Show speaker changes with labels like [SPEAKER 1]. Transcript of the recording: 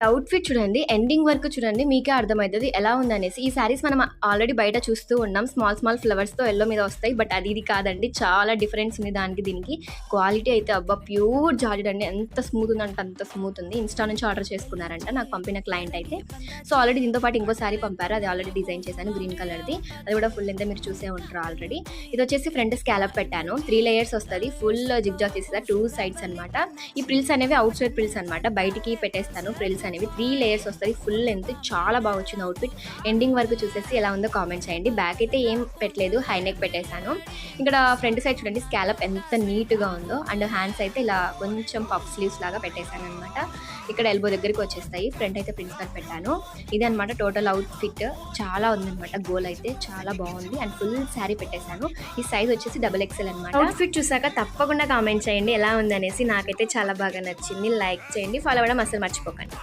[SPEAKER 1] Outfit చూడండి. Ending వరకు చూడండి. మీకే అర్థమైతది ఎలా ఉందనేసి. ఈ శారీస్ మనం ఆల్రెడీ బయట చూస్తూ ఉన్నాం. స్మాల్ ఫ్లవర్స్‌తో యెల్లో మీద వస్తాయి. బట్ అది ఇది కాదండి. చాలా డిఫరెన్స్ ఉంది దానికి దీనికి. క్వాలిటీ అయితే అబ్బా! ప్యూర్ జార్జెట్ అండి. ఎంత స్మూత్ ఉందంటే అంత స్మూత్ ఉంది. ఇన్‌స్టా నుంచి ఆర్డర్ చేసుకున్నారంట నాకు పంపిన క్లయింట్ అయితే. సో, ఆల్రెడీ దీంతో పాటు ఇంకో శారీ పంపారు. అది ఆల్రెడీ డిజైన్ చేశాను గ్రీన్ కలర్‌ది. అది కూడా ఫుల్ లెంగ్త్ మీరు చూసే ఉంటారు ఆల్రెడీ. ఇదొచ్చేసి ఫ్రంట్ స్కాలప్ పెట్టాను. 3 లేయర్స్ వస్తది. ఫుల్ జిగ్‌జాగ్ చేసేసా 2 సైడ్స్ అనమాట. ఈ ప్రిల్స్ అనేవి ఔట్ సైడ్ ప్రిల్స్ అనమాట. బయటికి పెట్టేస్తాను ఫ్రిల్స్ అనేవి. 3 లేయర్స్ వస్తది. ఫుల్ లెంగ్త్ చాలా బాగా వచ్చింది అవుట్‌ఫిట్. ఎండింగ్ వరకు చూసేసి ఎలా ఉందో కామెంట్ చేయండి. బ్యాక్ అయితే ఏం పెట్టలేదు. హై నెక్ పెట్టేశాను. ఇక్కడ ఫ్రంట్ సైడ్ చూడండి స్కాలప్ ఎంత నీట్‌గా ఉందో. అండ్ హ్యాండ్స్ అయితే ఇలా కొంచెం పఫ్ స్లీవ్స్ లాగా పెట్టేశాననమాట. ఇక్కడ ఎల్బో దగ్గరికి వచ్చేస్తాయి. ఫ్రంట్ అయితే ప్రిన్స్ కట్ పెట్టాను. ఇదనమాట టోటల్ అవుట్‌ఫిట్. చాలా ఉందనమాట. గోల్ అయితే చాలా బాగుంది. అండ్ ఫుల్ శారీ పెట్టేశాను. ఈ సైజ్ వచ్చేసి డబుల్ ఎక్స్ఎల్ అనమాట. అవుట్‌ఫిట్ చూసాక తప్పకుండా కామెంట్ చేయండి ఎలా ఉందనేసి. నాకైతే చాలా బాగా నచ్చింది. లైక్ చేయండి. ఫాలో అవ్వడం అసలు మర్చిపోకండి.